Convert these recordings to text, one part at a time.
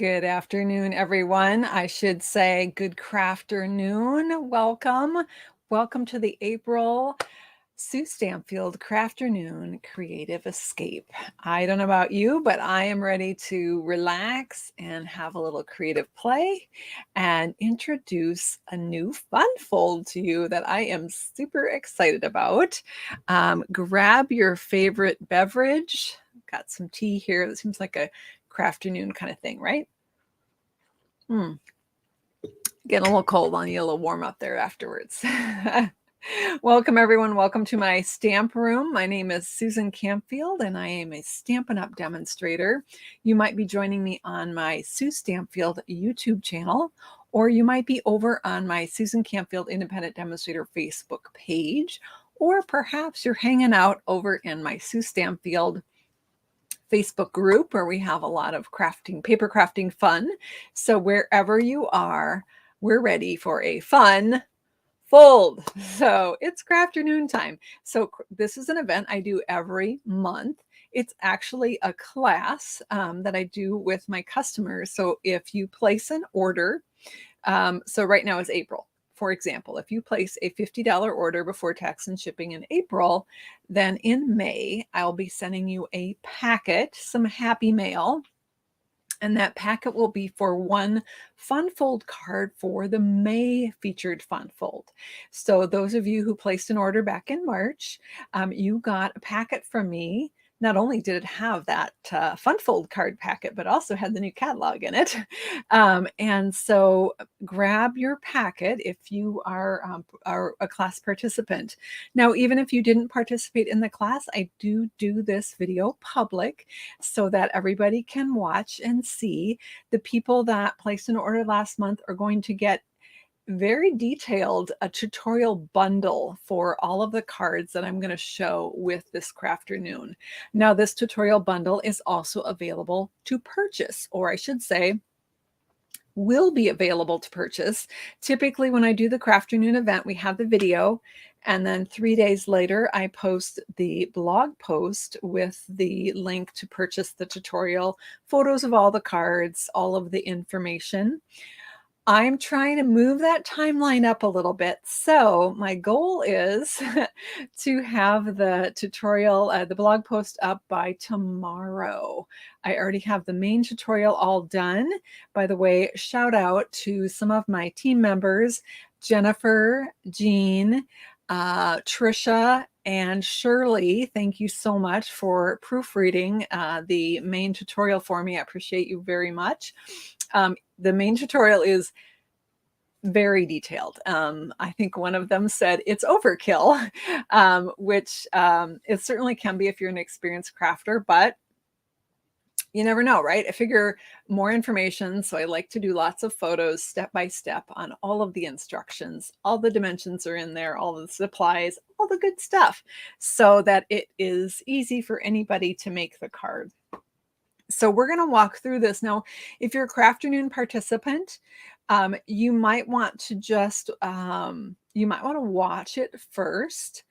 Good afternoon, everyone. I should say good crafternoon. Welcome. Welcome to the April Suestampfield Crafternoon Creative Escape. I don't know about you, but I am ready to relax and have a little creative play and introduce a new fun fold to you that I am super excited about. Grab your favorite beverage. Got some tea here. That seems like a crafternoon kind of thing, right? Getting a little cold. I'll need a little warm up there afterwards. Welcome, everyone. Welcome to my stamp room. My name is Susan Campfield, and I am a Stampin' Up! Demonstrator. You might be joining me on my Sue Stampfield YouTube channel, or you might be over on my Susan Campfield Independent Demonstrator Facebook page, or perhaps you're hanging out over in my Sue Stampfield Facebook group where we have a lot of crafting, paper crafting fun. So wherever you are, we're ready for a fun fold. So it's crafternoon time. So this is an event I do every month. It's actually a class that I do with my customers. So if you place an order, so right now is April. For example, if you place a $50 order before tax and shipping in April, then in May, I'll be sending you a packet, some happy mail. And that packet will be for one fun fold card for the May featured fun fold. So those of you who placed an order back in March, you got a packet from me. Not only did it have that fun fold card packet, but also had the new catalog in it. And so grab your packet if you are a class participant. Now, even if you didn't participate in the class, I do this video public so that everybody can watch and see. The people that placed an order last month are going to get very detailed a tutorial bundle for all of the cards that I'm going to show with this crafternoon. Now, this tutorial bundle is also available to purchase, or I should say, will be available to purchase. Typically, when I do the crafternoon event, we have the video, and then 3 days later, I post the blog post with the link to purchase the tutorial, photos of all the cards, all of the information. I'm trying to move that timeline up a little bit. So my goal is to have the tutorial, the blog post up by tomorrow. I already have the main tutorial all done. By the way, shout out to some of my team members, Jennifer, Jean, Trisha, and Shirley. Thank you so much for proofreading the main tutorial for me. I appreciate you very much. The main tutorial is very detailed. I think one of them said it's overkill, which it certainly can be if you're an experienced crafter, but you never know, right? I figure more information. So I like to do lots of photos step by step on all of the instructions. All the dimensions are in there, all the supplies, all the good stuff, so that it is easy for anybody to make the card. So we're going to walk through this. Now, if you're a Crafternoon participant, you might want to just, you might want to watch it first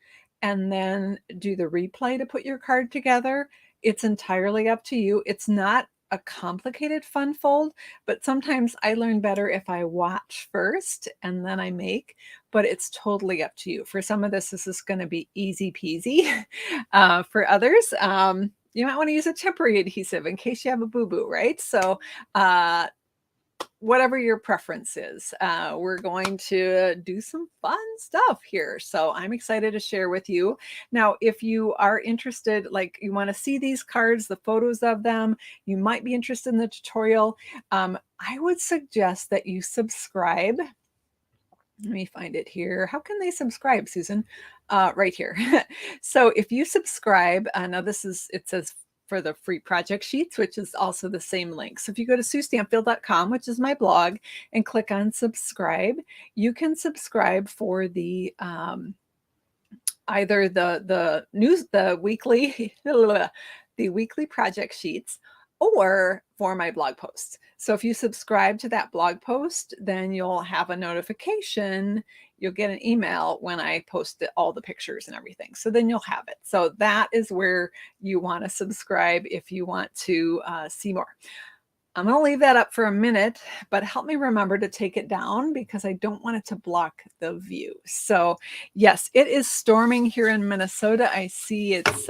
and then do the replay to put your card together. It's entirely up to you. It's not a complicated fun fold, but sometimes I learn better if I watch first and then I make, but it's totally up to you. For some of this is going to be easy peasy. For others, you might want to use a temporary adhesive in case you have a boo-boo, right? So whatever your preference is, we're going to do some fun stuff here. So I'm excited to share with you. Now, if you are interested, like you want to see these cards, the photos of them, you might be interested in the tutorial, I would suggest that you subscribe. Let me find it here. How can they subscribe, Susan? Right here. So if you subscribe, now this is, it says for the free project sheets, which is also the same link. So if you go to suestampfield.com, which is my blog, and click on subscribe, you can subscribe for the either the weekly the weekly project sheets, or for my blog posts. So if you subscribe to that blog post, then you'll have a notification. You'll get an email when I post all the pictures and everything. So then you'll have it. So that is where you want to subscribe if you want to see more. I'm going to leave that up for a minute, but help me remember to take it down because I don't want it to block the view. So yes, it is storming here in Minnesota. I see it's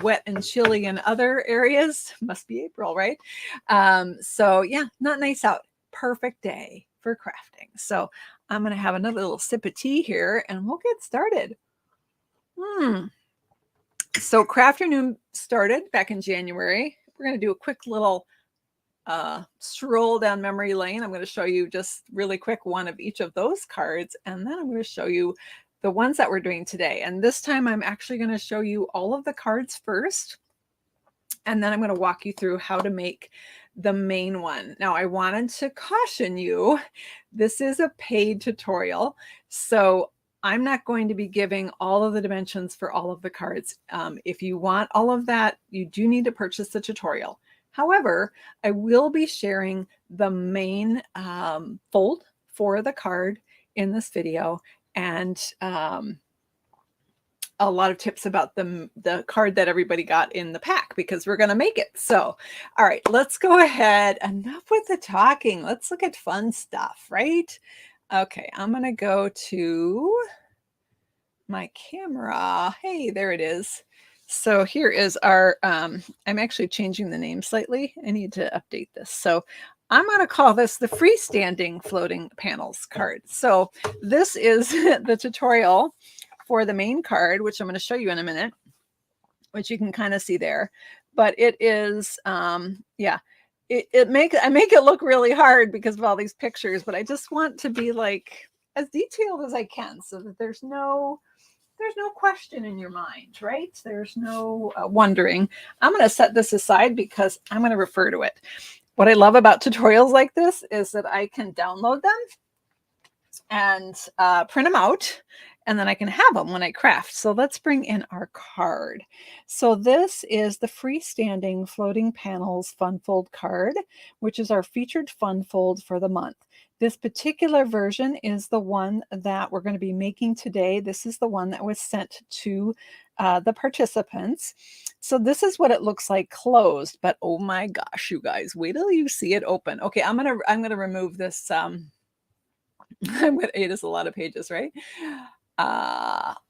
wet and chilly in other areas. Must be April, right? So yeah, not nice out. Perfect day for crafting. So I'm going to have another little sip of tea here and we'll get started. So Crafternoon started back in January. We're going to do a quick little stroll down memory lane. I'm going to show you just really quick one of each of those cards, and then I'm going to show you the ones that we're doing today. And this time I'm actually going to show you all of the cards first, and then I'm going to walk you through how to make the main one. Now, I wanted to caution you, this is a paid tutorial, so I'm not going to be giving all of the dimensions for all of the cards. If you want all of that, you do need to purchase the tutorial. However, I will be sharing the main fold for the card in this video, and a lot of tips about the card that everybody got in the pack because we're going to make it. So, all right, let's go ahead. Enough with the talking. Let's look at fun stuff, right? Okay, I'm going to go to my camera. Hey, there it is. So here is our, I'm actually changing the name slightly. I need to update this. So I'm going to call this the freestanding floating panels card. So this is the tutorial for the main card, which I'm going to show you in a minute, which you can kind of see there. But it is, yeah, I make it look really hard because of all these pictures, but I just want to be like as detailed as I can so that there's no question in your mind, right? There's no wondering. I'm going to set this aside because I'm going to refer to it. What I love about tutorials like this is that I can download them and print them out, and then I can have them when I craft. So let's bring in our card. So this is the freestanding floating panels fun fold card, which is our featured fun fold for the month. This particular version is the one that we're going to be making today. This is the one that was sent to the participants. So this is what it looks like closed, but oh my gosh, you guys, wait till you see it open. Okay, I'm gonna remove this. It is a lot of pages, right?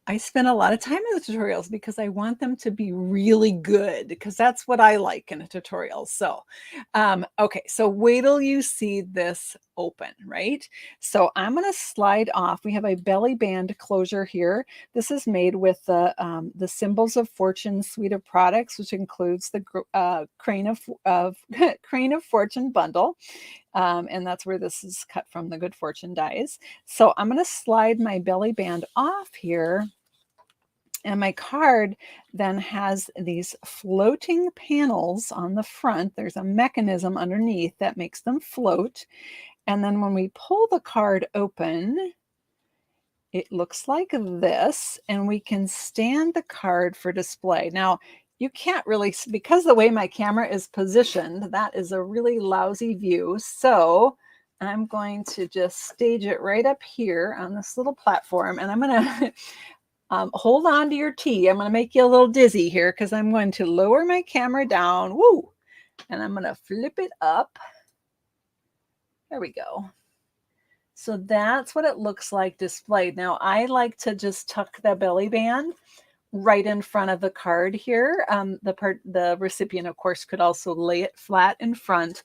I spend a lot of time in the tutorials because I want them to be really good because that's what I like in a tutorial. So, okay, so wait till you see this open, right? So I'm going to slide off. We have a belly band closure here. This is made with the Symbols of Fortune suite of products, which includes the Crane of Fortune bundle. And that's where this is cut from, the Good Fortune dies. So I'm going to slide my belly band off here. And my card then has these floating panels on the front. There's a mechanism underneath that makes them float. And then when we pull the card open, it looks like this, and we can stand the card for display. Now, you can't really, because the way my camera is positioned, that is a really lousy view. So I'm going to just stage it right up here on this little platform, and I'm going to hold on to your tea. I'm going to make you a little dizzy here because I'm going to lower my camera down. Woo! And I'm going to flip it up. There we go. So that's what it looks like displayed. Now I like to just tuck the belly band right in front of the card here. The recipient, of course, could also lay it flat in front,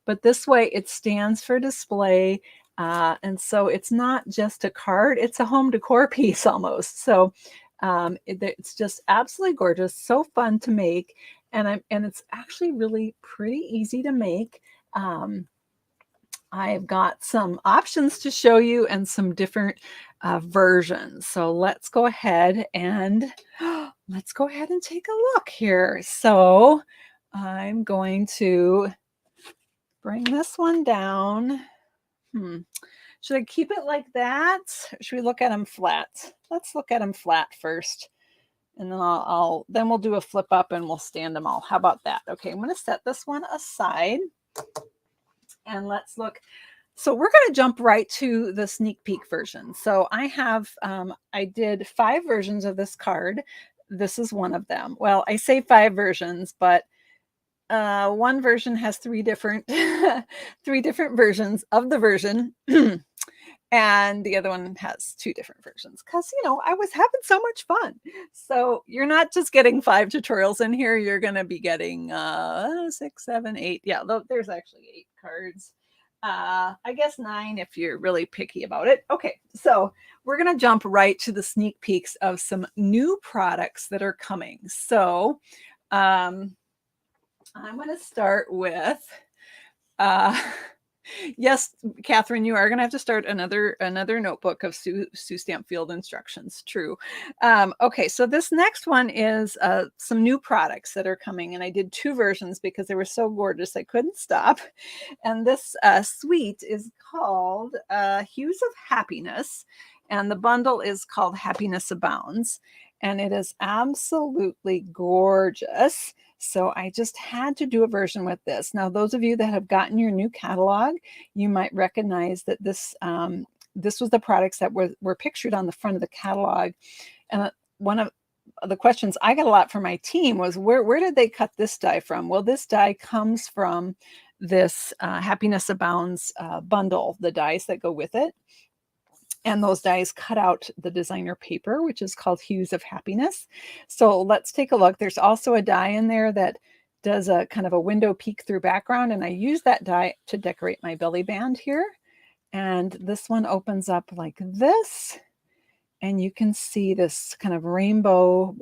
but this way it stands for display. And so it's not just a card, it's a home decor piece almost. So it's just absolutely gorgeous, so fun to make. And it's actually really pretty easy to make. I've got some options to show you and some different versions. So let's go ahead and take a look here. So I'm going to bring this one down. Should I keep it like that? Should we look at them flat? Let's look at them flat first. And then then we'll do a flip up and we'll stand them all. How about that? Okay, I'm going to set this one aside. And let's look. So we're going to jump right to the sneak peek version. So I have, I did 5 versions of this card. This is one of them. Well, I say 5 versions, but one version has three different versions of the version. And the other one has two different versions because, I was having so much fun. So you're not just getting 5 tutorials in here. You're going to be getting 6, 7, 8. Yeah, there's actually 8 cards. I guess 9 if you're really picky about it. Okay, so we're going to jump right to the sneak peeks of some new products that are coming. So I'm going to start with... Yes, Catherine, you are going to have to start another notebook of Suestampfield instructions. True. Okay, so this next one is some new products that are coming, and I did 2 versions because they were so gorgeous I couldn't stop. And this suite is called Hues of Happiness, and the bundle is called Happiness Abounds, and it is absolutely gorgeous. So I just had to do a version with this. Now, those of you that have gotten your new catalog, you might recognize that this was the products that were pictured on the front of the catalog. And one of the questions I got a lot from my team was, where did they cut this die from? Well, this die comes from this Happiness Abounds bundle, the dies that go with it. And those dies cut out the designer paper, which is called Hues of Happiness. So let's take a look. There's also a die in there that does a kind of a window peek through background. And I use that die to decorate my belly band here. And this one opens up like this. And you can see this kind of rainbow.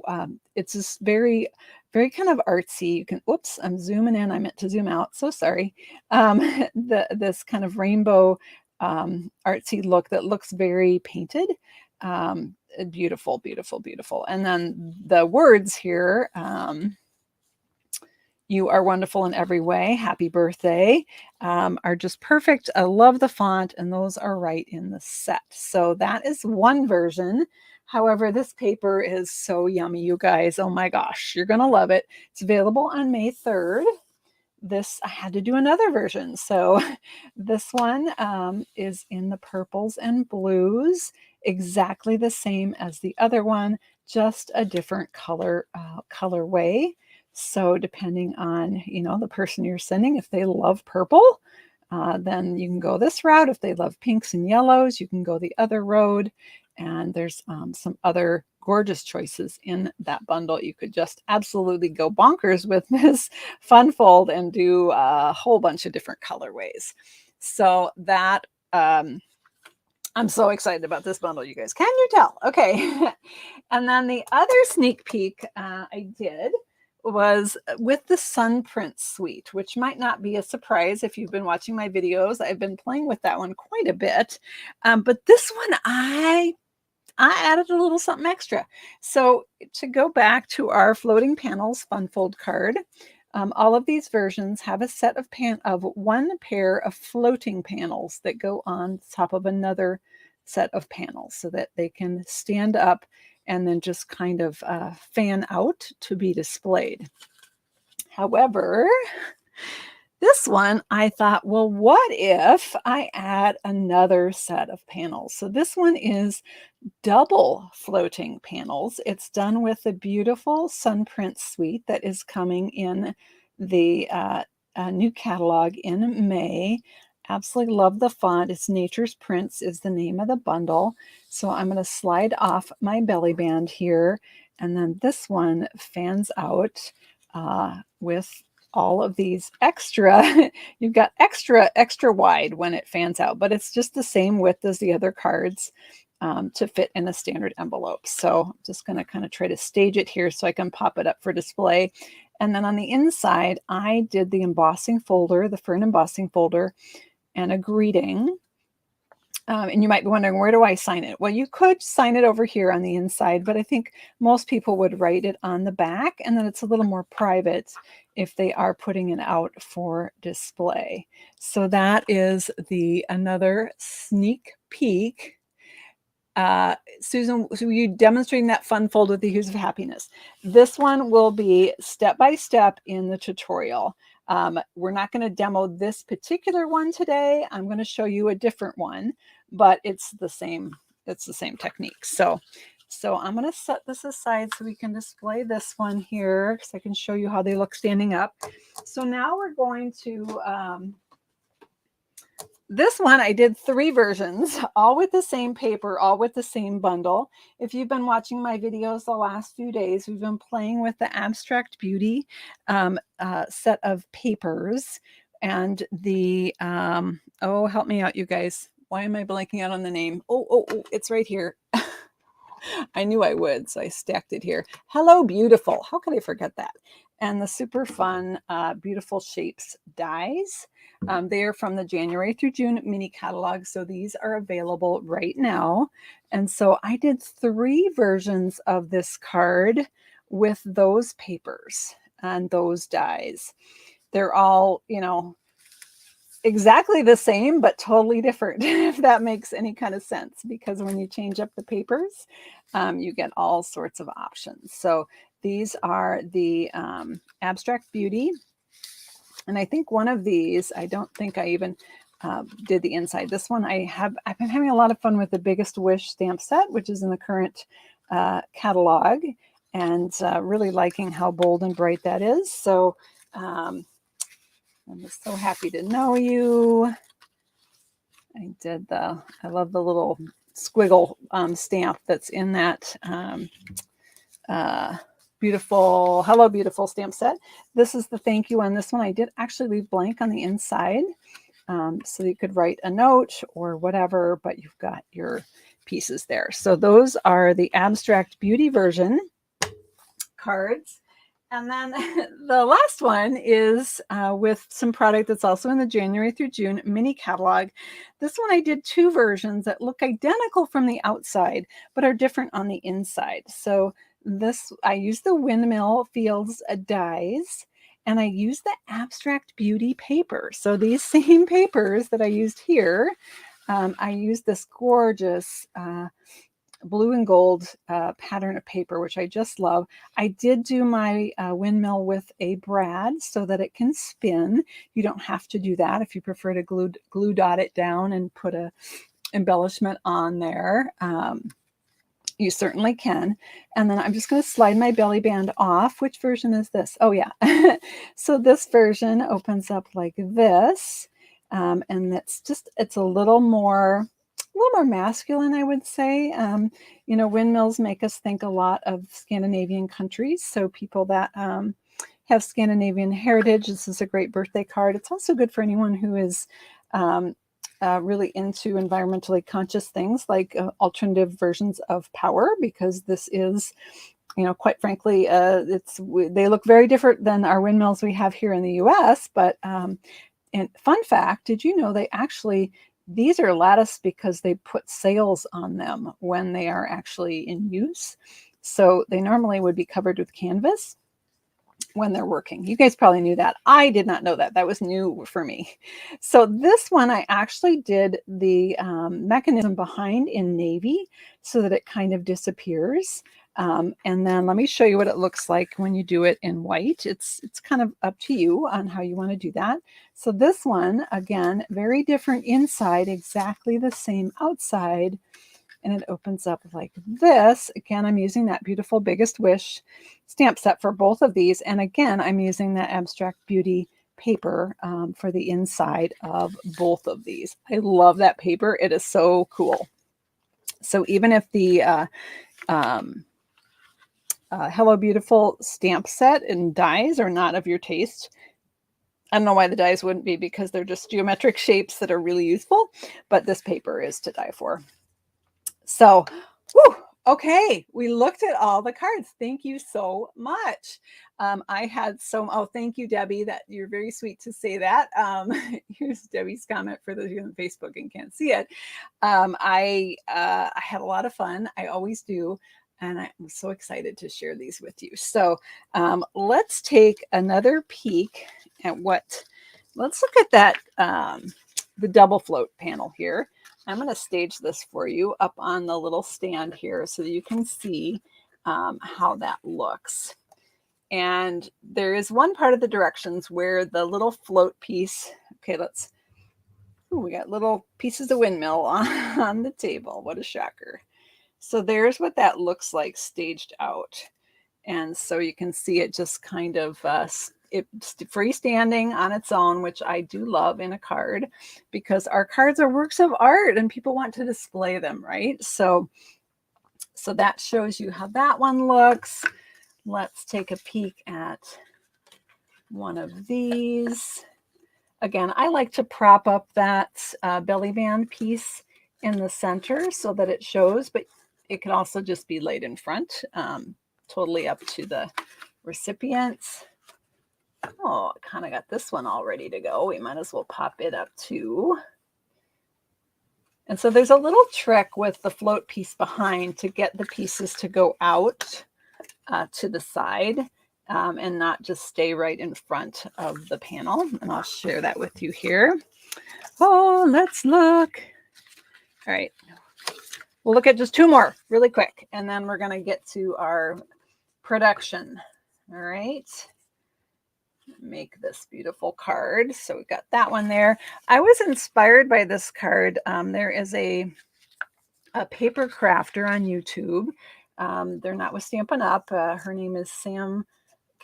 It's this very, very kind of artsy. You can, oops, I'm zooming in. I meant to zoom out. So sorry. This kind of rainbow artsy look that looks very painted. Beautiful, beautiful, beautiful. And then the words here, you are wonderful in every way, happy birthday, are just perfect. I love the font, and those are right in the set. So that is one version. However, this paper is so yummy, you guys. Oh my gosh, you're gonna love it. It's available on May 3rd. This, I had to do another version. So this one is in the purples and blues, exactly the same as the other one, just a different colorway. So depending on, the person you're sending, if they love purple, then you can go this route. If they love pinks and yellows, you can go the other road. And there's some other gorgeous choices in that bundle. You could just absolutely go bonkers with this fun fold and do a whole bunch of different colorways. So that, I'm so excited about this bundle, you guys. Can you tell? Okay. And then the other sneak peek I did was with the Sunprint suite, which might not be a surprise if you've been watching my videos. I've been playing with that one quite a bit. But this one, I added a little something extra. So to go back to our floating panels fun fold card, all of these versions have a set of one pair of floating panels that go on top of another set of panels so that they can stand up and then just kind of fan out to be displayed. However, this one, I thought, well, what if I add another set of panels? So this one is double floating panels. It's done with the beautiful Sunprint suite that is coming in the new catalog in May. Absolutely love the font. It's Nature's Prints is the name of the bundle. So I'm going to slide off my belly band here. And then this one fans out with all of these extra, you've got extra wide when it fans out, but it's just the same width as the other cards to fit in a standard envelope. So I'm just going to kind of try to stage it here so I can pop it up for display. And then on the inside, I did the embossing folder, the fern embossing folder, and a greeting. And you might be wondering, where do I sign it? Well, you could sign it over here on the inside, but I think most people would write it on the back, and then it's a little more private if they are putting it out for display. So that is another sneak peek. Susan, so you demonstrating that fun fold with the Hues of Happiness. This one will be step by step in the tutorial. We're not going to demo this particular one today. I'm going to show you a different one, but it's the same technique. So I'm going to set this aside so we can display this one here because I can show you how they look standing up. So now we're going to, this one I did 3 versions, all with the same paper, all with the same bundle. If you've been watching my videos the last few days, we've been playing with the Abstract Beauty set of papers and the, oh, help me out, you guys. Why am I blanking out on the name? Oh, it's right here. I knew I would, so I stacked it here. Hello, Beautiful. How could I forget that? And the super fun, Beautiful Shapes dies. They are from the January through June mini catalog, so these are available right now. And so I did 3 versions of this card with those papers and those dies. They're all, you know, exactly the same, but totally different, if that makes any kind of sense, because when you change up the papers, you get all sorts of options. So these are the Abstract Beauty. And I think one of these, I don't think I even did the inside. This one I've been having a lot of fun with the Biggest Wish stamp set, which is in the current catalog, and really liking how bold and bright that is. So I'm just so happy to know you. I love the little squiggle stamp that's in that beautiful, Hello Beautiful stamp set. This is the thank you on this one. I did actually leave blank on the inside so you could write a note or whatever, but you've got your pieces there. So those are the Abstract Beauty version cards. And then the last one is with some product that's also in the January through June mini catalog. This one I did 2 versions that look identical from the outside, but are different on the inside. So this, I used the Windmill Fields dies, and I used the Abstract Beauty paper. So these same papers that I used here, I used this gorgeous blue and gold pattern of paper, which I just love. I did do my windmill with a brad so that it can spin. You don't have to do that if you prefer to glue dot it down and put a embellishment on there. You certainly can. And then I'm just going to slide my belly band off. Which version is this? Oh yeah. So this version opens up like this. And it's a little more masculine, I would say. You know, windmills make us think a lot of Scandinavian countries. So people that have Scandinavian heritage, this is a great birthday card. It's also good for anyone who is really into environmentally conscious things like alternative versions of power, because this is, you know, quite frankly, they look very different than our windmills we have here in the US. But and fun fact, did you know these are lattice because they put sails on them when they are actually in use. So they normally would be covered with canvas when they're working. You guys probably knew that. I did not know that. That was new for me. So this one, I actually did the mechanism behind in navy so that it kind of disappears. And then let me show you what it looks like when you do it in white. It's kind of up to you on how you want to do that. So this one, again, very different inside, exactly the same outside. And it opens up like this. Again, I'm using that beautiful Biggest Wish stamp set for both of these. And again, I'm using that Abstract Beauty paper for the inside of both of these. I love that paper. It is so cool. So even if the Hello Beautiful stamp set and dies are not of your taste, I don't know why the dies wouldn't be, because they're just geometric shapes that are really useful, but this paper is to die for. So, whew, okay, we looked at all the cards. Thank you so much. Thank you, Debbie. That you're very sweet to say that. Here's Debbie's comment for those of you on Facebook and can't see it. I had a lot of fun. I always do. And I'm so excited to share these with you. So let's take another peek at let's look at that, the double float panel here. I'm going to stage this for you up on the little stand here so that you can see how that looks. And there is one part of the directions where the little float piece, okay, we got little pieces of windmill on the table. What a shocker. So there's what that looks like staged out. And so you can see it just kind of it's freestanding on its own, which I do love in a card because our cards are works of art and people want to display them, right? So that shows you how that one looks. Let's take a peek at one of these. Again, I like to prop up that belly band piece in the center so that it shows, but it could also just be laid in front, totally up to the recipients. Oh, I kind of got this one all ready to go. We might as well pop it up too. And so there's a little trick with the float piece behind to get the pieces to go out to the side. And not just stay right in front of the panel. And I'll share that with you here. Oh, let's look. All right. We'll look at just two more really quick, and then we're going to get to our production. All right. Make this beautiful card. So we got that one there. I was inspired by this card. There is a paper crafter on YouTube. They're not with Stampin' Up. Her name is Sam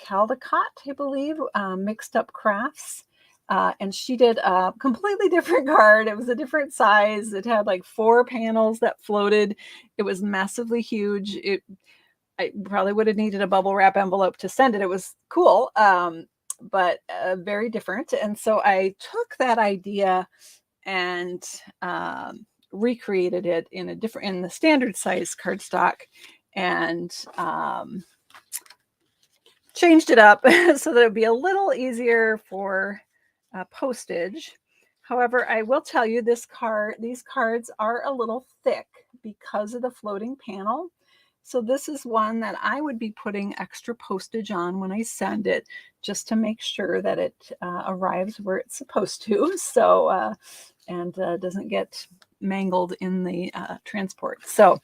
Caldecott, I believe, Mixed Up Crafts. And she did a completely different card. It was a different size. It had like 4 panels that floated. It was massively huge. I probably would have needed a bubble wrap envelope to send it. It was cool, but very different. And so I took that idea and recreated it in the standard size cardstock, and changed it up so that it would be a little easier for postage. However, I will tell you these cards are a little thick because of the floating panel. So this is one that I would be putting extra postage on when I send it, just to make sure that it arrives where it's supposed to. So, and doesn't get mangled in the transport. So,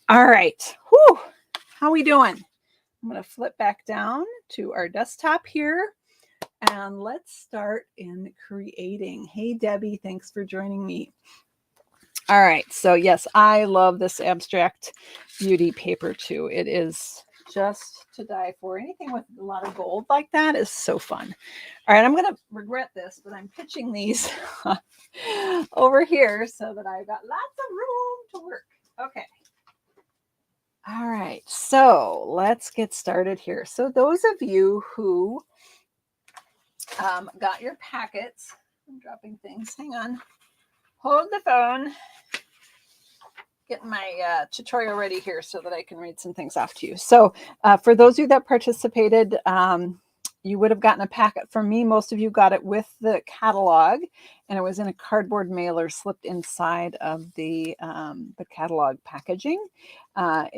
all right. Whew, how we doing? I'm going to flip back down to our desktop here, and let's start in creating. Hey, Debbie, thanks for joining me. All right, so yes, I love this abstract beauty paper too. It is just to die for. Anything with a lot of gold like that is so fun. All right, I'm going to regret this, but I'm pitching these over here so that I've got lots of room to work. Okay. All right, so let's get started here. So those of you who got your packets, I'm dropping things, hang on, hold the phone, get my tutorial ready here so that I can read some things off to you. So for those of you that participated, you would have gotten a packet from me. Most of you got it with the catalog, and it was in a cardboard mailer slipped inside of the catalog packaging. I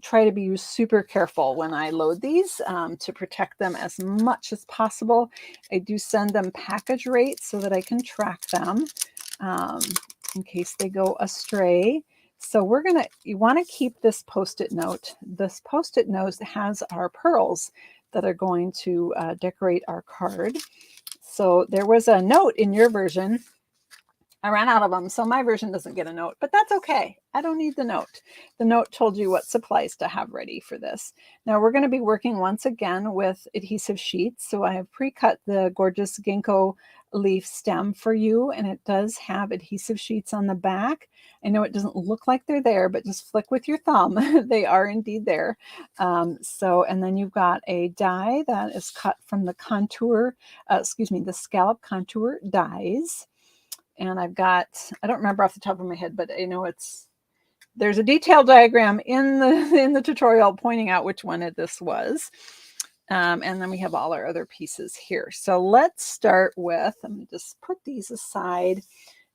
try to be super careful when I load these to protect them as much as possible. I do send them package rates so that I can track them in case they go astray. So you want to keep this Post-it note. This Post-it note has our pearls that are going to decorate our card. So there was a note in your version. I ran out of them, so my version doesn't get a note, but that's okay. I don't need the note. The note told you what supplies to have ready for this. Now we're going to be working once again with adhesive sheets. So I have pre-cut the gorgeous ginkgo leaf stem for you, and it does have adhesive sheets on the back. I know it doesn't look like they're there, but just flick with your thumb. They are indeed there. And then you've got a die that is cut from the the scallop contour dies. And I've got, I don't remember off the top of my head, but I know there's a detailed diagram in the tutorial pointing out which one this was. And then we have all our other pieces here. So let's start with, I'm going to just put these aside,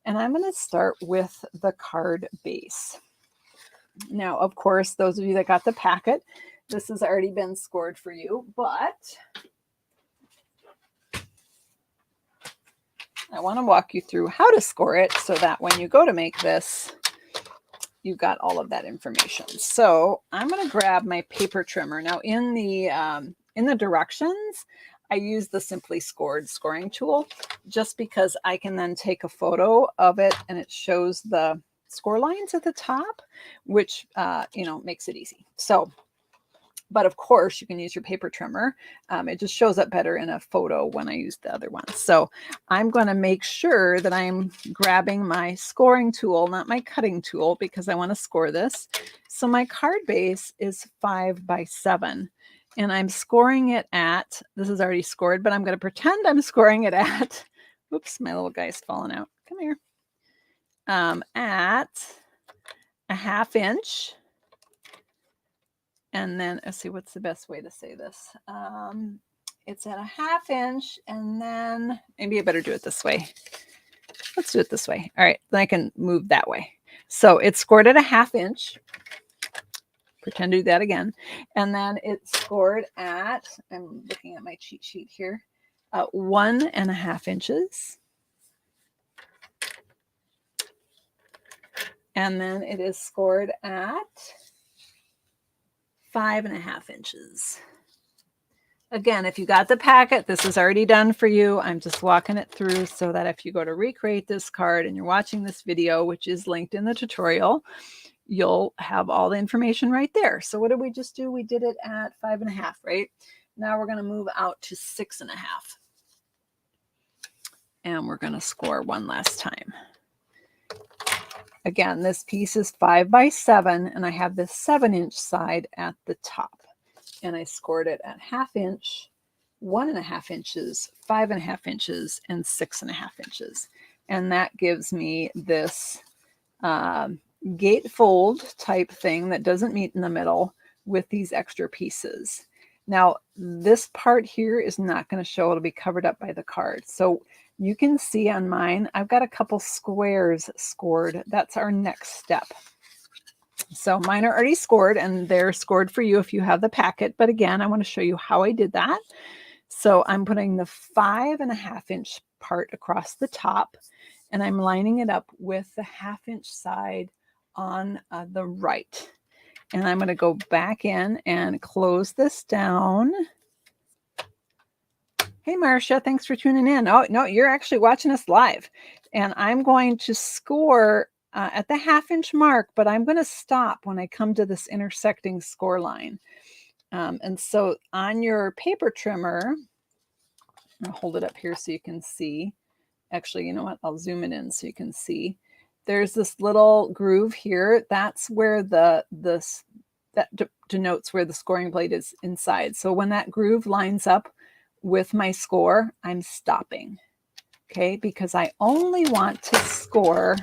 and I'm going to start with the card base. Now, of course, those of you that got the packet, this has already been scored for you, but I want to walk you through how to score it so that when you go to make this, you've got all of that information. So I'm going to grab my paper trimmer. Now in the directions, I use the Simply Scored scoring tool just because I can then take a photo of it and it shows the score lines at the top, which makes it easy. So But of course, you can use your paper trimmer. It just shows up better in a photo when I use the other one. So I'm going to make sure that I'm grabbing my scoring tool, not my cutting tool, because I want to score this. So my card base is 5 by 7. And I'm scoring it at, this is already scored, but I'm going to pretend I'm scoring it at, oops, my little guy's falling out. Come here. At a 1/2 inch. And then let's see, what's the best way to say this? It's at a 1/2 inch, and then maybe I better do it this way. Let's do it this way. All right, then I can move that way. So it's scored at a 1/2 inch. Pretend to do that again. And then it's scored at, I'm looking at my cheat sheet here, 1.5 inches. And then it is scored at 5.5 inches. Again, if you got the packet, this is already done for you. I'm just walking it through so that if you go to recreate this card and you're watching this video, which is linked in the tutorial, you'll have all the information right there. So what did we just do? We did it at 5.5, right? Now we're going to move out to 6.5. And we're going to score one last time. Again, this piece is 5 by 7, and I have this 7-inch side at the top. And I scored it at 1/2 inch, 1.5 inches, 5.5 inches, and 6.5 inches. And that gives me this gatefold type thing that doesn't meet in the middle with these extra pieces. Now, this part here is not going to show. It'll be covered up by the card. So you can see on mine, I've got a couple squares scored. That's our next step. So mine are already scored, and they're scored for you if you have the packet. But again, I want to show you how I did that. So I'm putting the 5.5 inch part across the top, and I'm lining it up with the 1/2 inch side on the right. And I'm going to go back in and close this down. Hey, Marcia, thanks for tuning in. Oh, no, you're actually watching us live. And I'm going to score at the 1/2 inch mark, but I'm going to stop when I come to this intersecting score line. And so on your paper trimmer, I'll hold it up here so you can see. Actually, you know what? I'll zoom it in so you can see. There's this little groove here. That's where that denotes where the scoring blade is inside. So when that groove lines up with my score, I'm stopping. Okay, because I only want to score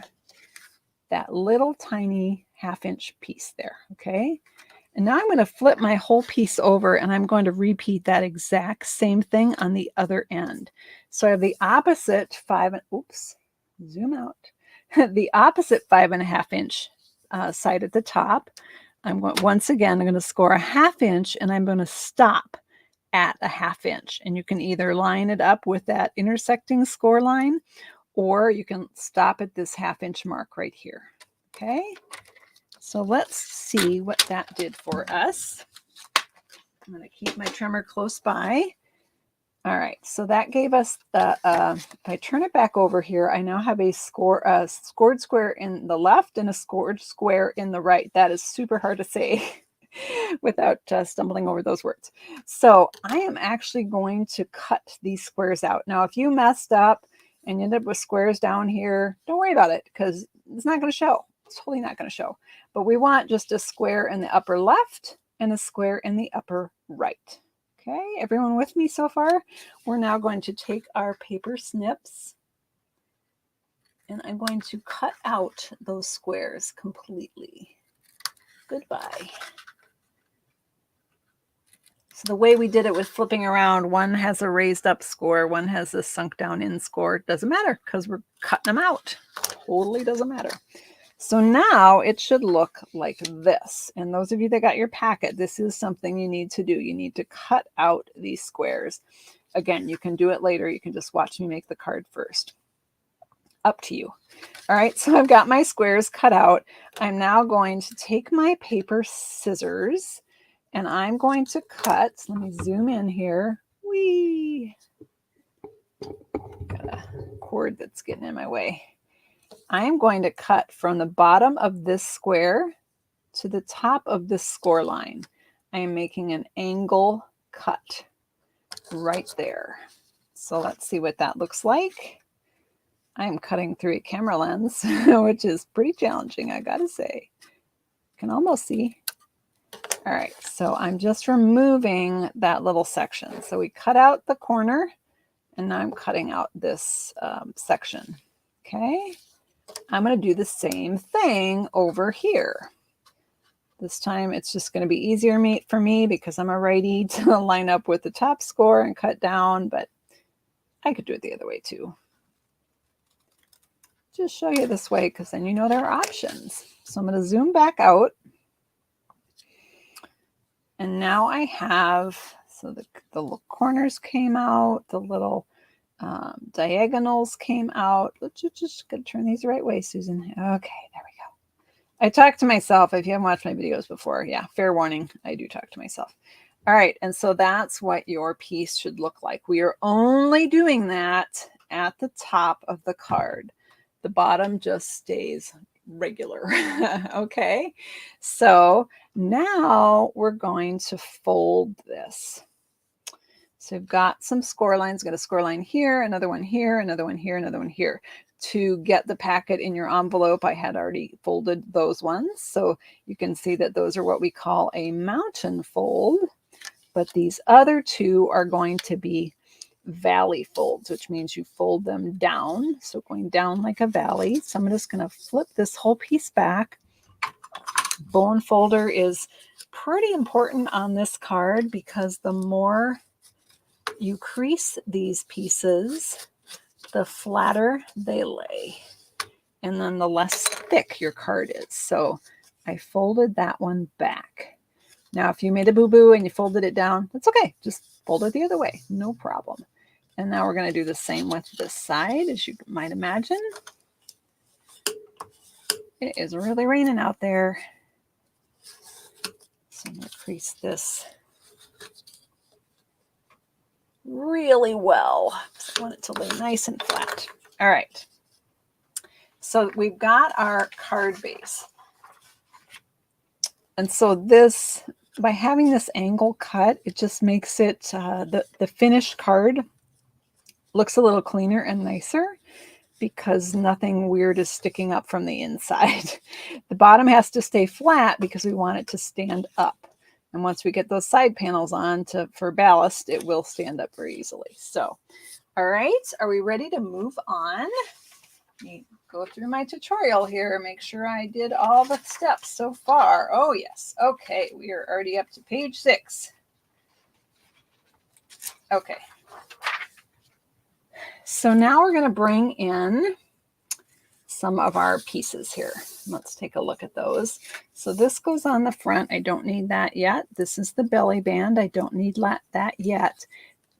that little tiny 1/2 inch piece there. Okay, and now I'm going to flip my whole piece over, and I'm going to repeat that exact same thing on the other end. So I have the opposite zoom out. The opposite 5.5 inch side at the top. Once again, I'm going to score a 1/2 inch, and I'm going to stop at a 1/2 inch. And you can either line it up with that intersecting score line, or you can stop at this 1/2 inch mark right here. Okay, so let's see what that did for us. I'm going to keep my trimmer close by. All right, so that gave us the, if I turn it back over here, I now have a scored square in the left and a scored square in the right. That is super hard to say without stumbling over those words. So I am actually going to cut these squares out. Now, if you messed up and you end up with squares down here, don't worry about it, because it's not going to show. It's totally not going to show. But we want just a square in the upper left and a square in the upper right. Okay, everyone with me so far? We're now going to take our paper snips, and I'm going to cut out those squares completely. Goodbye. So the way we did it with flipping around, one has a raised up score, one has a sunk down in score. Doesn't matter, because we're cutting them out. Totally doesn't matter. So now it should look like this. And those of you that got your packet, this is something you need to do. You need to cut out these squares. Again, you can do it later. You can just watch me make the card first. Up to you. All right, so I've got my squares cut out. I'm now going to take my paper scissors, and I'm going to cut. Let me zoom in here. Whee! Got a cord that's getting in my way. I'm going to cut from the bottom of this square to the top of this score line. I am making an angle cut right there. So let's see what that looks like. I'm cutting through a camera lens, which is pretty challenging, I gotta say. You can almost see. All right, so I'm just removing that little section. So we cut out the corner, and now I'm cutting out this section. Okay, I'm going to do the same thing over here. This time it's just going to be easier for me because I'm a righty to line up with the top score and cut down, but I could do it the other way too. Just show you this way because then you know there are options. So I'm going to zoom back out. And now I have, so the little corners came out, the little diagonals came out. Let's just gotta turn these the right way, Susan. Okay, there we go. I talk to myself. If you haven't watched my videos before, yeah, fair warning, I do talk to myself. All right, and so that's what your piece should look like. We are only doing that at the top of the card. The bottom just stays regular. Okay, so now we're going to fold this. So we've got some score lines. Got a score line here, another one here, another one here, another one here. To get the packet in your envelope, I had already folded those ones. So you can see that those are what we call a mountain fold. But these other two are going to be valley folds, which means you fold them down. So going down like a valley. So I'm just going to flip this whole piece back. Bone folder is pretty important on this card because the more you crease these pieces, the flatter they lay, and then the less thick your card is. So I folded that one back. Now, if you made a boo-boo and you folded it down, that's okay. Just fold it the other way, no problem. And now we're going to do the same with this side, as you might imagine. It is really raining out there. So I'm going to crease this really well. I want it to lay nice and flat. All right. So we've got our card base. And so this, by having this angle cut, it just makes it, the finished card looks a little cleaner and nicer because nothing weird is sticking up from the inside. The bottom has to stay flat because we want it to stand up. And once we get those side panels on for ballast, it will stand up very easily. So, all right, are we ready to move on? Let me go through my tutorial here, make sure I did all the steps so far. Oh, yes. Okay, we are already up to page 6. Okay. So now we're going to bring in some of our pieces here. Let's take a look at those. So this goes on the front. I don't need that yet. This is the belly band. I don't need that yet.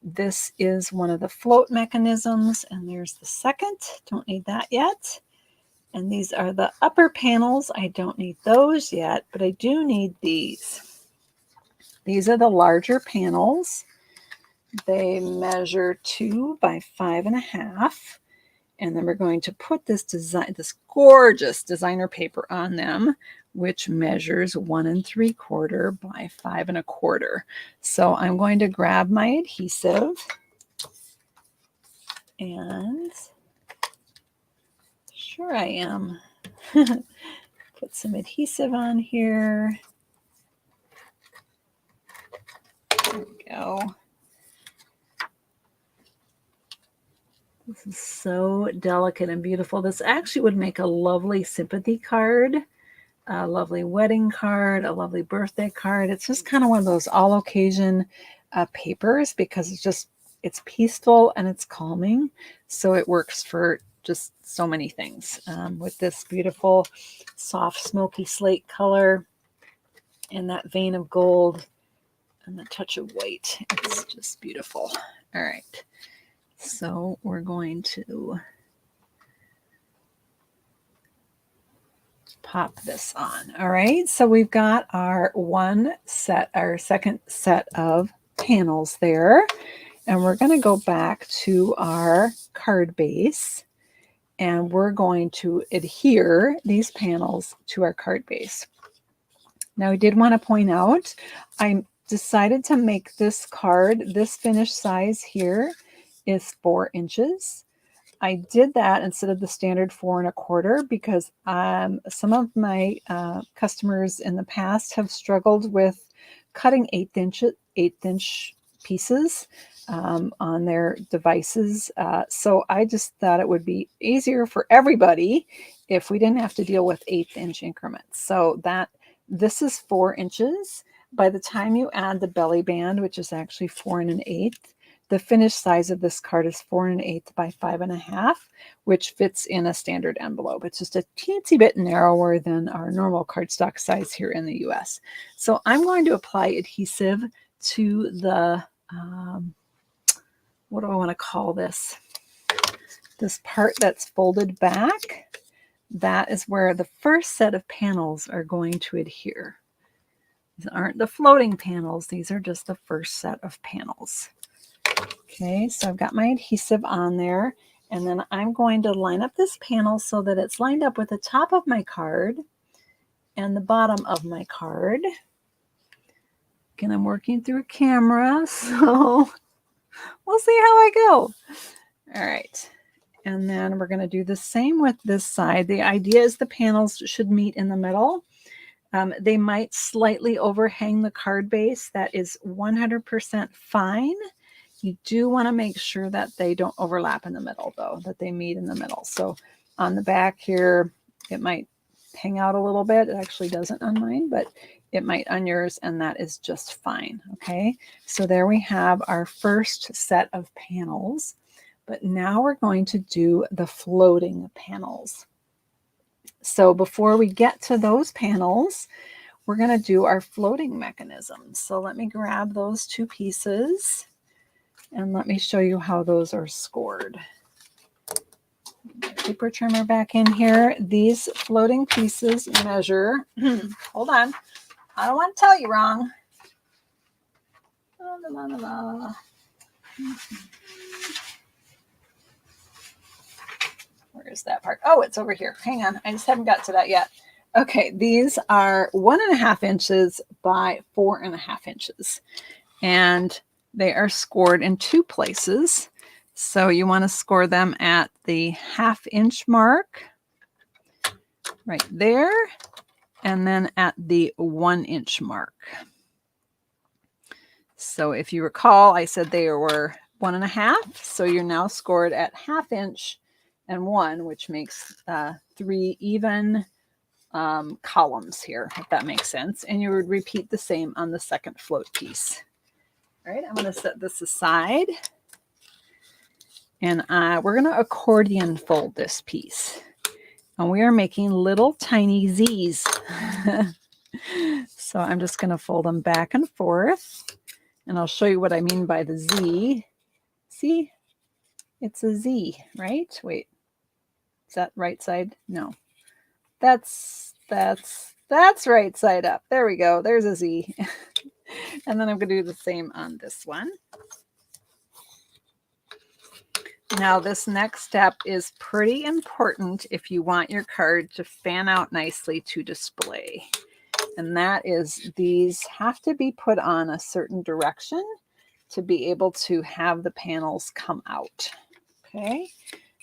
This is one of the float mechanisms, and there's the second. Don't need that yet. And these are the upper panels. I don't need those yet, but I do need these. These are the larger panels. They measure 2 by 5.5. And then we're going to put this gorgeous designer paper on them, which measures 1 3/4 by 5 1/4. So I'm going to grab my adhesive and sure I am. Put some adhesive on here. There we go. This is so delicate and beautiful. This actually would make a lovely sympathy card, a lovely wedding card, a lovely birthday card. It's just kind of one of those all occasion papers because it's peaceful and it's calming. So it works for just so many things. With this beautiful, soft, smoky slate color and that vein of gold and the touch of white. It's just beautiful. All right. So we're going to pop this on. All right. So we've got our second set of panels there. And we're going to go back to our card base. And we're going to adhere these panels to our card base. Now I did want to point out, I decided to make this card, this finished size here is 4 inches. I did that instead of the standard 4 1/4 because some of my customers in the past have struggled with cutting 1/8 inch pieces on their devices. So I just thought it would be easier for everybody if we didn't have to deal with 1/8 inch increments. So this is 4 inches. By the time you add the belly band, which is actually 4 1/8, the finished size of this card is 4 1/8 by 5 1/2, which fits in a standard envelope. It's just a teensy bit narrower than our normal cardstock size here in the US. So I'm going to apply adhesive to the, what do I want to call this? This part that's folded back. That is where the first set of panels are going to adhere. These aren't the floating panels. These are just the first set of panels. Okay, so I've got my adhesive on there, and then I'm going to line up this panel so that it's lined up with the top of my card and the bottom of my card. Again, I'm working through a camera, so we'll see how I go. All right, and then we're going to do the same with this side. The idea is the panels should meet in the middle. They might slightly overhang the card base. That is 100% fine. You do want to make sure that they don't overlap in the middle, though, that they meet in the middle. So on the back here, it might hang out a little bit. It actually doesn't on mine, but it might on yours, and that is just fine. Okay, so there we have our first set of panels. But now we're going to do the floating panels. So before we get to those panels, we're going to do our floating mechanisms. So let me grab those 2 pieces. And let me show you how those are scored. Paper trimmer back in here. These floating pieces measure, hold on, I don't want to tell you wrong. Where is that part? Oh, it's over here. Hang on, I just haven't got to that yet. Okay, these are 1.5 inches by 4.5 inches. And they are scored in 2 places. So you want to score them at the 1/2 inch mark, right there, and then at the 1 inch mark. So if you recall, I said they were 1.5. So you're now scored at 1/2 inch and 1, which makes 3 even columns here, if that makes sense. And you would repeat the same on the second float piece. All right, I'm going to set this aside, and we're going to accordion fold this piece, and we are making little tiny Z's. So I'm just going to fold them back and forth, and I'll show you what I mean by the Z. See, it's a Z, right? Wait, is that right side? No, that's right side up. There we go. There's a Z. And then I'm going to do the same on this one. Now, this next step is pretty important if you want your card to fan out nicely to display. And that is, these have to be put on a certain direction to be able to have the panels come out. Okay,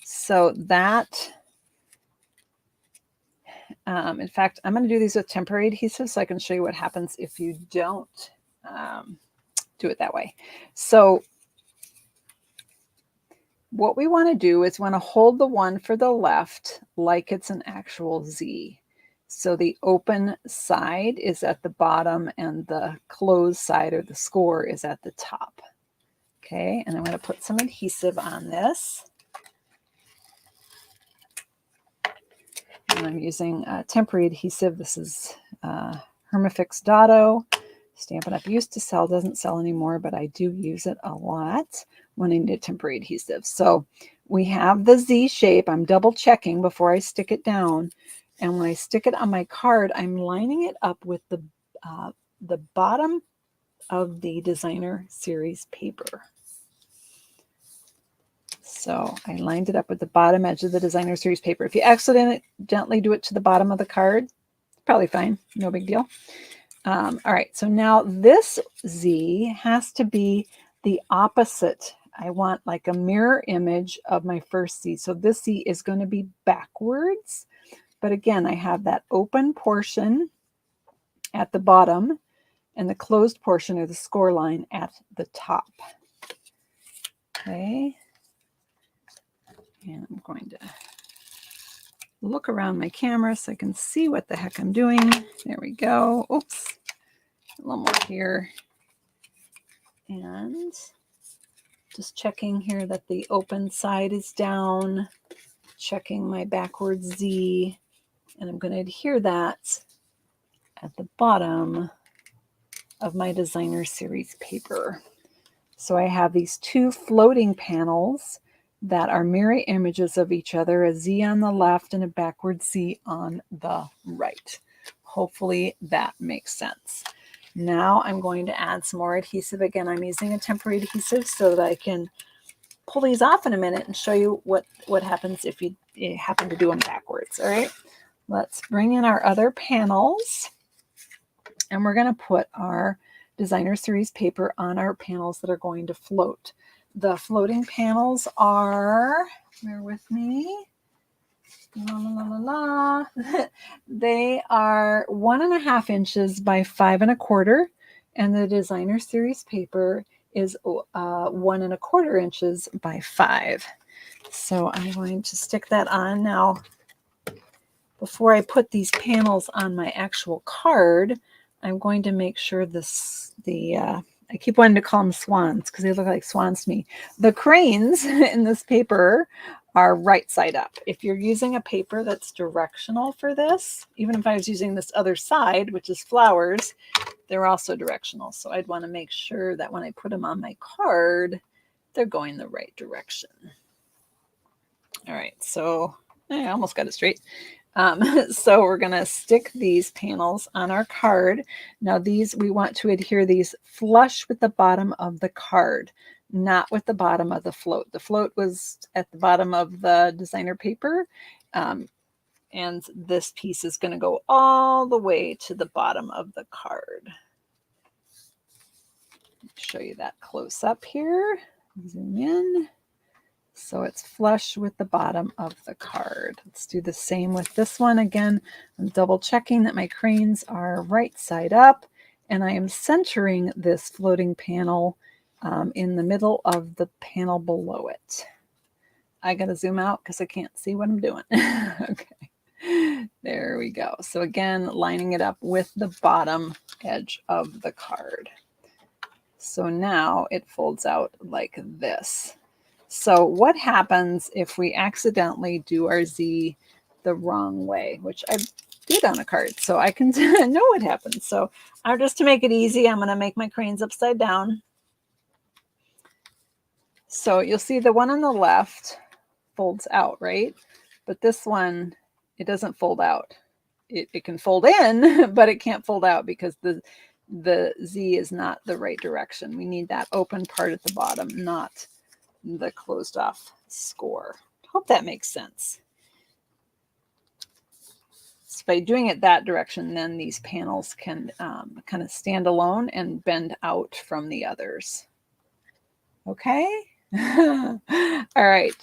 so that, in fact, I'm going to do these with temporary adhesive so I can show you what happens if you don't do it that way. So what we want to do is want to hold the one for the left like it's an actual Z. So the open side is at the bottom and the closed side, or the score, is at the top. Okay, and I'm going to put some adhesive on this. And I'm using temporary adhesive. This is Hermafix Dotto. Stampin' Up! Used to sell, doesn't sell anymore, but I do use it a lot when I need temporary adhesive. So we have the Z shape. I'm double checking before I stick it down. And when I stick it on my card, I'm lining it up with the bottom of the designer series paper. So I lined it up with the bottom edge of the designer series paper. If you accidentally do it to the bottom of the card, probably fine, no big deal. All right, so now this Z has to be the opposite. I want like a mirror image of my first Z. So this Z is going to be backwards. But again, I have that open portion at the bottom and the closed portion of the score line at the top. Okay. And I'm going to look around my camera so I can see what the heck I'm doing. There we go. Oops. A little more here. And just checking here that the open side is down. Checking my backwards Z. And I'm going to adhere that at the bottom of my designer series paper. So I have these two floating panels that are mirror images of each other, a Z on the left and a backward Z on the right. Hopefully that makes sense. Now I'm going to add some more adhesive. Again, I'm using a temporary adhesive so that I can pull these off in a minute and show you what happens if you happen to do them backwards. All right, let's bring in our other panels, and we're going to put our designer series paper on our panels that are going to float. The floating panels are, bear with me, they are 1.5 inches by 5 1/4, and the designer series paper is 1 1/4 inches by 5. So I'm going to stick that on now. Before I put these panels on my actual card, I'm going to make sure I keep wanting to call them swans because they look like swans to me. The cranes in this paper are right side up. If you're using a paper that's directional for this, even if I was using this other side, which is flowers, they're also directional. So I'd want to make sure that when I put them on my card, they're going the right direction. All right, so I almost got it straight. So we're going to stick these panels on our card. Now these, we want to adhere these flush with the bottom of the card, not with the bottom of the float. The float was at the bottom of the designer paper. And this piece is going to go all the way to the bottom of the card. Show you that close up here. Zoom in. So it's flush with the bottom of the card. Let's do the same with this one. Again, I'm double checking that my cranes are right side up, and I am centering this floating panel in the middle of the panel below it. I got to zoom out because I can't see what I'm doing. Okay, there we go. So again, lining it up with the bottom edge of the card. So now it folds out like this. So what happens if we accidentally do our Z the wrong way, which I did on a card, so I can know what happens. So just to make it easy, I'm going to make my cranes upside down. So you'll see the one on the left folds out, right? But this one, it doesn't fold out. It can fold in, but it can't fold out because the Z is not the right direction. We need that open part at the bottom, not the closed off score. Hope that makes sense. So by doing it that direction, then these panels can kind of stand alone and bend out from the others. Okay. All right.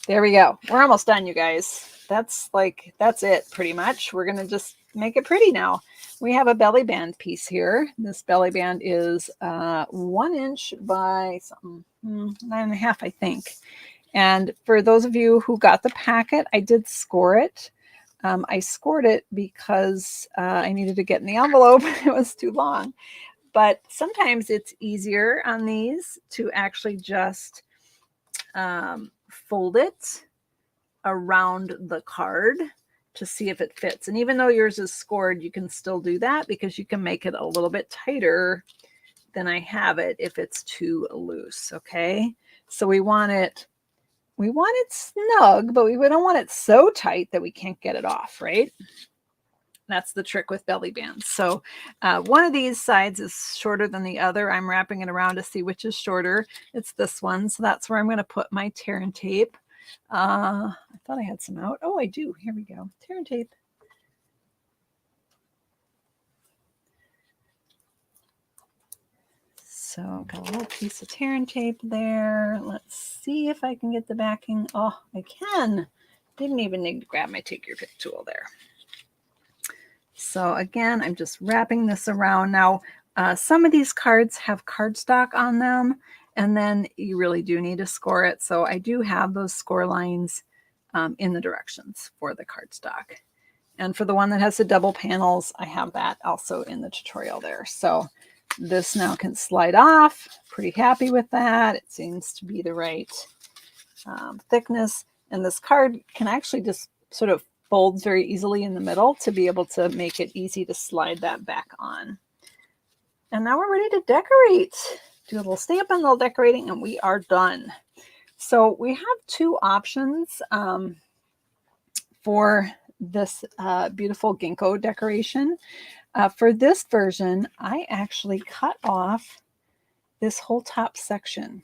There we go. We're almost done, you guys. That's it pretty much. We're going to just make it pretty now. We have a belly band piece here. This belly band is 1 inch by something, 9.5, I think. And for those of you who got the packet, I did score it. I scored it because I needed to get in the envelope. It was too long. But sometimes it's easier on these to actually just fold it around the card to see if it fits. And even though yours is scored, you can still do that because you can make it a little bit tighter than I have it if it's too loose. Okay, so we want it snug, but we don't want it so tight that we can't get it off, right? That's the trick with belly bands. So one of these sides is shorter than the other. I'm wrapping it around to see which is shorter. It's this one. So that's where I'm going to put my tear and tape. I thought I had some out. Oh, I do. Here we go. Tear and tape. So got a little piece of tear and tape there. Let's see if I can get the backing. Oh, I can. Didn't even need to grab my take your pick tool there. So again, I'm just wrapping this around. Now, some of these cards have cardstock on them, and then you really do need to score it. So I do have those score lines in the directions for the cardstock. And for the one that has the double panels, I have that also in the tutorial there. So this now can slide off. Pretty happy with that. It seems to be the right thickness. And this card can actually just sort of folds very easily in the middle to be able to make it easy to slide that back on. And now we're ready to decorate. Do a little stamping, a little decorating, and we are done. So we have two options for this beautiful ginkgo decoration. For this version, I actually cut off this whole top section.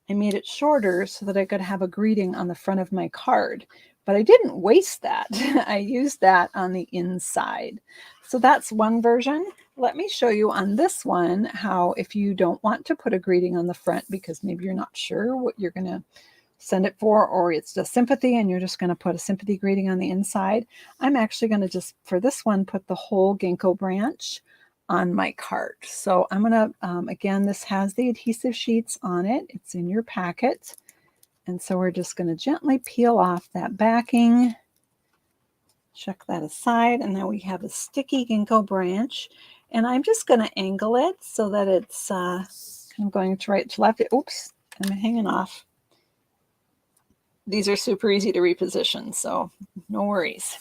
I made it shorter so that I could have a greeting on the front of my card, but I didn't waste that. I used that on the inside. So that's one version. Let me show you on this one how, if you don't want to put a greeting on the front because maybe you're not sure what you're going to send it for, or it's just sympathy and you're just going to put a sympathy greeting on the inside, I'm actually going to just, for this one, put the whole ginkgo branch on my card. So I'm going to, again, this has the adhesive sheets on it. It's in your packet. And so we're just going to gently peel off that backing, chuck that aside, and now we have a sticky ginkgo branch. And I'm just going to angle it so that it's kind of going to right to left. Oops, I'm hanging off. These are super easy to reposition, so no worries.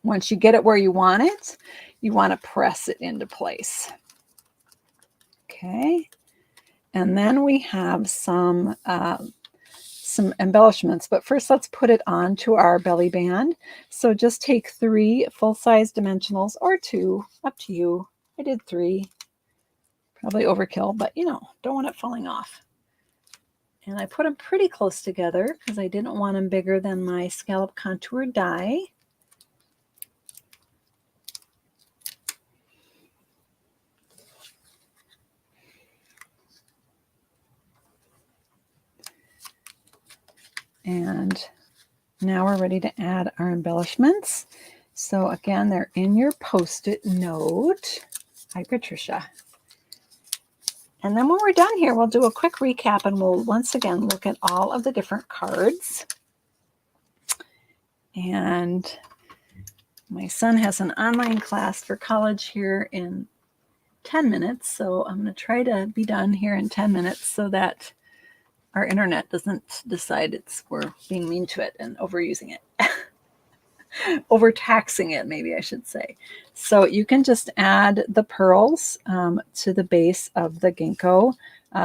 Once you get it where you want it, you want to press it into place. Okay, and then we have some embellishments, but first let's put it onto our belly band. So just take 3 full-size dimensionals, or 2, up to you. I did 3, probably overkill, but you know, don't want it falling off. And I put them pretty close together because I didn't want them bigger than my scallop contour die. And now we're ready to add our embellishments. So again, they're in your Post-it note. Hi, Patricia. And then when we're done here, we'll do a quick recap and we'll once again look at all of the different cards. And my son has an online class for college here in 10 minutes. So I'm going to try to be done here in 10 minutes so that our internet doesn't decide we're being mean to it and overusing it. Overtaxing it, maybe I should say. So you can just add the pearls to the base of the ginkgo.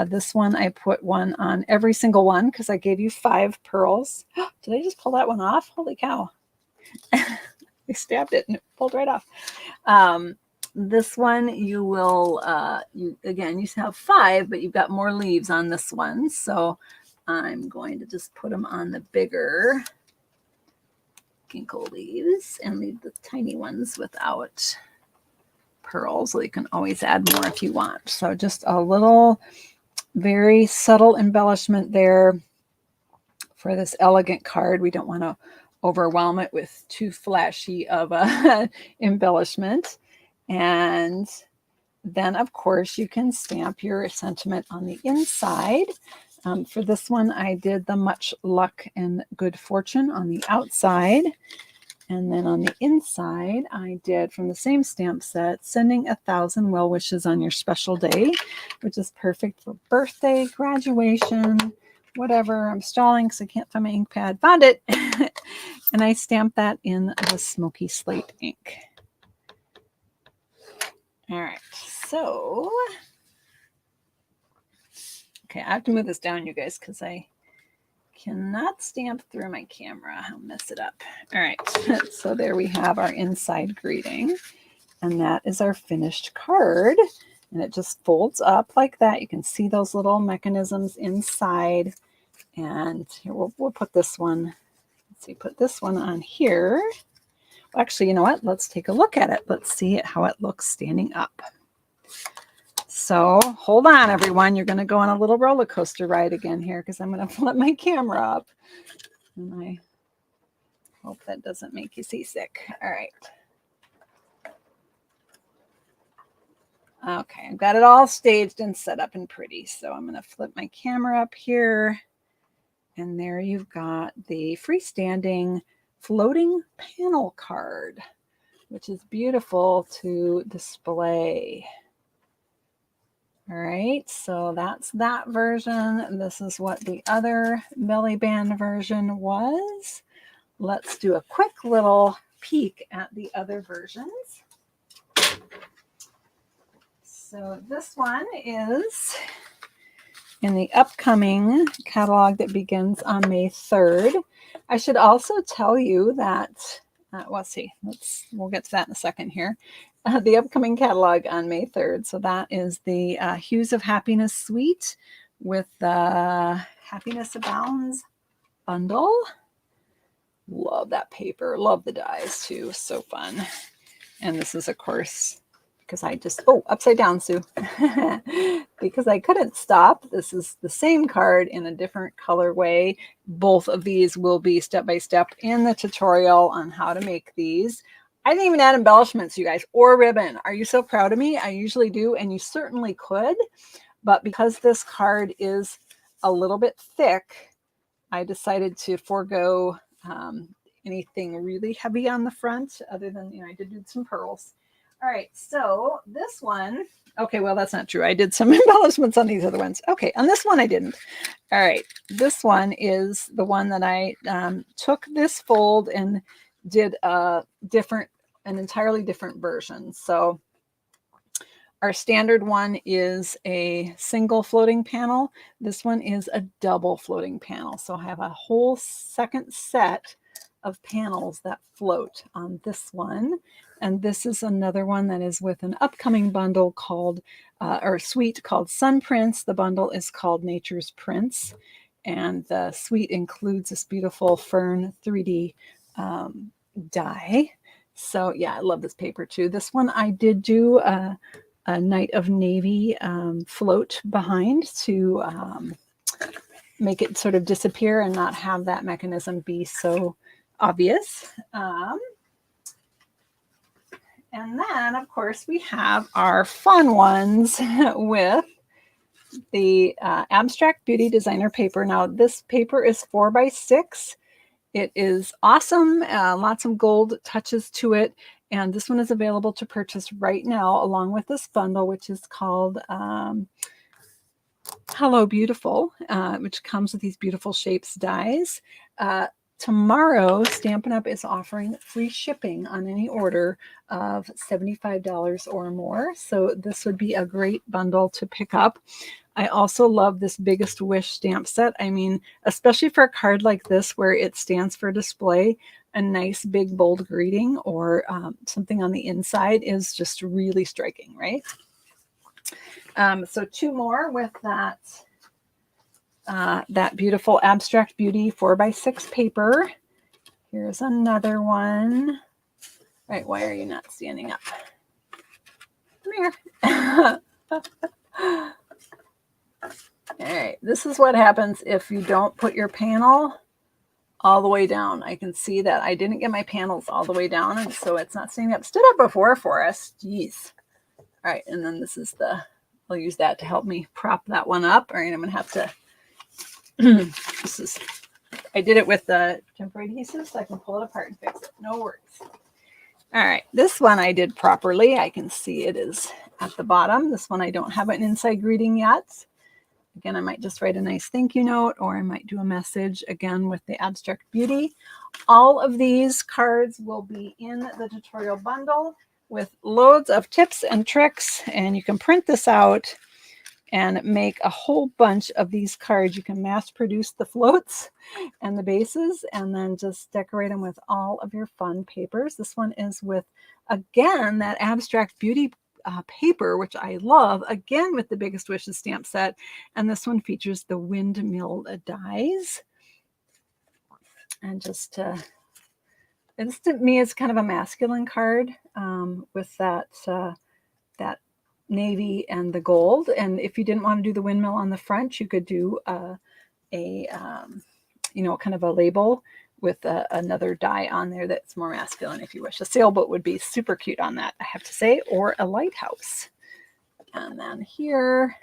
This one, I put one on every single one because I gave you 5 pearls. Did I just pull that one off? Holy cow. I stabbed it and it pulled right off. This one, you will, you have 5, but you've got more leaves on this one. So I'm going to just put them on the bigger ginkgo leaves and leave the tiny ones without pearls. So you can always add more if you want. So just a little very subtle embellishment there for this elegant card. We don't want to overwhelm it with too flashy of a embellishment. And then, of course, you can stamp your sentiment on the inside. For this one, I did the much luck and good fortune on the outside. And then on the inside, I did, from the same stamp set, sending 1,000 well wishes on your special day, which is perfect for birthday, graduation, whatever. I'm stalling because I can't find my ink pad. Found it! And I stamped that in the smoky slate ink. All right, so, okay, I have to move this down, you guys, because I cannot stamp through my camera. I'll mess it up. All right, so there we have our inside greeting, and that is our finished card, and it just folds up like that. You can see those little mechanisms inside, and here we'll put this one, let's see, put this one on here. Actually, you know what? Let's take a look at it. Let's see how it looks standing up. So hold on, everyone. You're going to go on a little roller coaster ride again here because I'm going to flip my camera up. And I hope that doesn't make you seasick. All right. Okay, I've got it all staged and set up and pretty. So I'm going to flip my camera up here. And there you've got the freestanding floating panel card, which is beautiful to display. All right, so that's that version. This is what the other belly band version was. Let's do a quick little peek at the other versions. So this one is in the upcoming catalog that begins on May 3rd. I should also tell you that, we'll get to that in a second here. The upcoming catalog on May 3rd. So that is the Hues of Happiness Suite with the Happiness Abounds bundle. Love that paper. Love the dies too. So fun. And this is, of course, because I just, upside down, Sue. Because I couldn't stop. This is the same card in a different colorway. Both of these will be step-by-step in the tutorial on how to make these. I didn't even add embellishments, you guys, or ribbon. Are you so proud of me? I usually do, and you certainly could. But because this card is a little bit thick, I decided to forego anything really heavy on the front, other than, I did do some pearls. All right, so this one, okay, well, that's not true. I did some embellishments on these other ones. Okay, on this one I didn't. All right, this one is the one that I took this fold and did an entirely different version. So our standard one is a single floating panel. This one is a double floating panel. So I have a whole second set of panels that float on this one. And this is another one that is with an upcoming bundle called, or suite called Sun Prints. The bundle is called Nature's Prints. And the suite includes this beautiful fern 3D die. So yeah, I love this paper too. This one I did do a Night of Navy float behind to make it sort of disappear and not have that mechanism be so obvious. And then, of course, we have our fun ones with the Abstract Beauty Designer paper. Now, this paper is 4x6. It is awesome. Lots of gold touches to it. And this one is available to purchase right now, along with this bundle, which is called Hello Beautiful, which comes with these beautiful shapes dies. Tomorrow, Stampin' Up! Is offering free shipping on any order of $75 or more. So this would be a great bundle to pick up. I also love this Biggest Wish stamp set. I mean, especially for a card like this where it stands for display, a nice big bold greeting or something on the inside is just really striking, right? So two more with that. That beautiful Abstract Beauty 4x6 paper. Here's another one. All right, why are you not standing up? Come here. All right, this is what happens if you don't put your panel all the way down. I can see that I didn't get my panels all the way down, and so it's not standing up. Stood up before for us. Jeez. All right, and then this is I'll use that to help me prop that one up. All right, I'm going to have to I did it with the temporary adhesive so I can pull it apart and fix it. No worries. All right, this one I did properly. I can see it is at the bottom. This one I don't have an inside greeting yet. Again, I might just write a nice thank you note, or I might do a message again with the Abstract Beauty. All of these cards will be in the tutorial bundle with loads of tips and tricks, and you can print this out and make a whole bunch of these cards. You can mass produce the floats and the bases and then just decorate them with all of your fun papers. This one is with, again, that Abstract Beauty paper, which I love, again with the Biggest Wishes stamp set. And this one features the windmill dies. And just to me, it's kind of a masculine card with that navy and the gold. And if you didn't want to do the windmill on the front, you could do you know, kind of a label with another die on there that's more masculine if you wish. A sailboat would be super cute on that, I have to say, or a lighthouse. And then here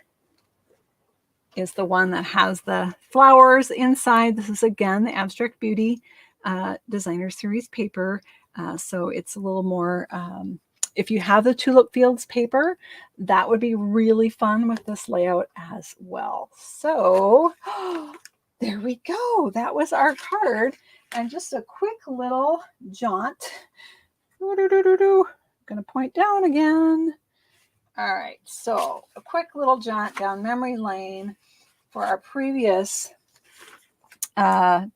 is the one that has the flowers inside. This is, again, the Abstract Beauty Designer Series paper. So it's a little more, if you have the Tulip Fields paper, that would be really fun with this layout as well. So there we go. That was our card. And just a quick little jaunt. I'm going to point down again. All right, so a quick little jaunt down memory lane for our previous Crafternoon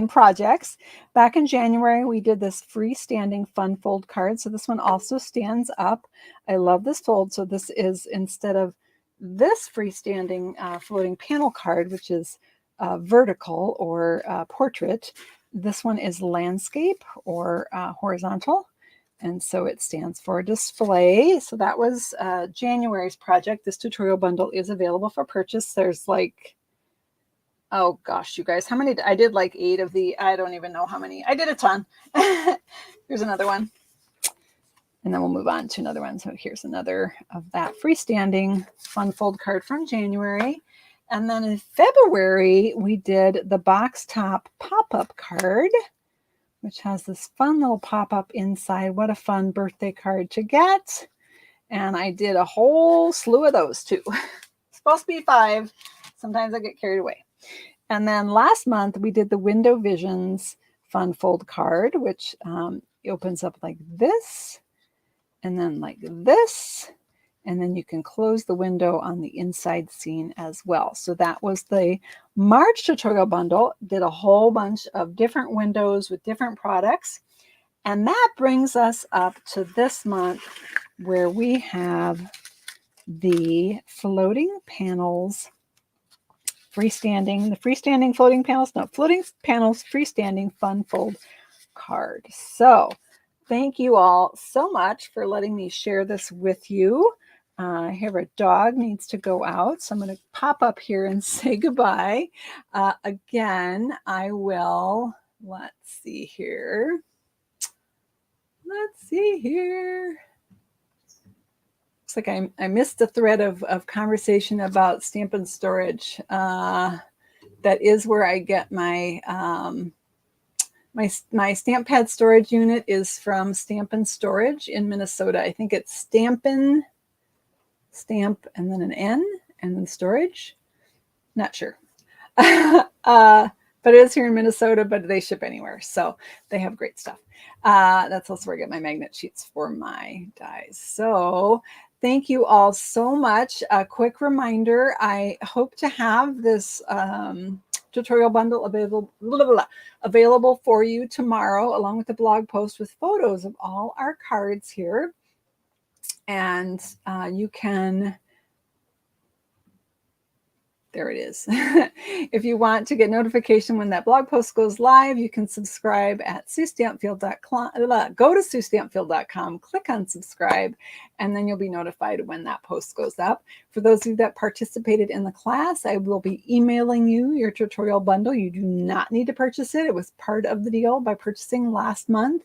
projects. Back in January, we did this freestanding fun fold card. So this one also stands up. I love this fold. So this is, instead of this freestanding floating panel card, which is vertical or portrait, this one is landscape or horizontal. And so it stands for display. So that was January's project. This tutorial bundle is available for purchase. There's like, oh gosh, you guys, how many? I did like 8 of the, I don't even know how many. I did a ton. Here's another one. And then we'll move on to another one. So here's another of that freestanding fun fold card from January. And then in February, we did the box top pop-up card, which has this fun little pop-up inside. What a fun birthday card to get. And I did a whole slew of those too. It's supposed to be 5. Sometimes I get carried away. And then last month, we did the Window Visions fun fold card, which opens up like this, and then like this, and then you can close the window on the inside scene as well. So that was the March tutorial bundle. Did a whole bunch of different windows with different products. And that brings us up to this month, where we have the floating panels, the freestanding floating panels, no, floating panels, freestanding fun fold card. So thank you all so much for letting me share this with you. I hear a dog needs to go out, so I'm going to pop up here and say goodbye. Again, I will, let's see here. Looks like I missed a thread of conversation about Stampin' Storage. That is where I get my my stamp pad storage unit is from Stampin' Storage in Minnesota. I think it's Stampin', stamp, and then an N, and then storage. Not sure. But it is here in Minnesota, but they ship anywhere. So they have great stuff. That's also where I get my magnet sheets for my dies. So thank you all so much. A quick reminder, I hope to have this tutorial bundle available for you tomorrow, along with the blog post with photos of all our cards here. And you can, there it is. If you want to get notification when that blog post goes live, you can subscribe at suestampfield.com. Go to suestampfield.com, click on subscribe, and then you'll be notified when that post goes up. For those of you that participated in the class, I will be emailing you your tutorial bundle. You do not need to purchase it. It was part of the deal by purchasing last month.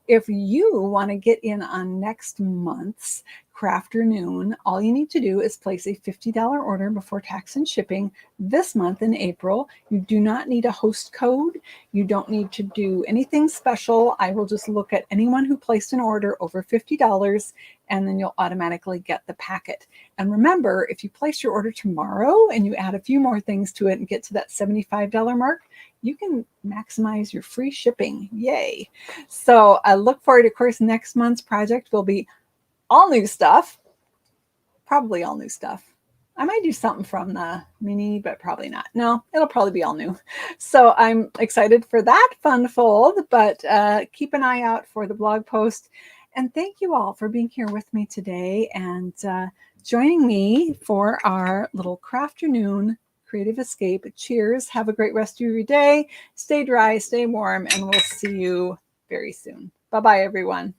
If you want to get in on next month's Crafternoon, all you need to do is place a $50 order before tax and shipping this month in April. You do not need a host code. You don't need to do anything special. I will just look at anyone who placed an order over $50, and then you'll automatically get the packet. And remember, if you place your order tomorrow and you add a few more things to it and get to that $75 mark, you can maximize your free shipping. Yay. So I look forward, of course, next month's project will be all new stuff, probably all new stuff. I might do something from the mini, but probably not. No, it'll probably be all new. So I'm excited for that fun fold, but keep an eye out for the blog post. And thank you all for being here with me today and joining me for our little Crafternoon Creative Escape. Cheers. Have a great rest of your day. Stay dry, stay warm, and we'll see you very soon. Bye-bye, everyone.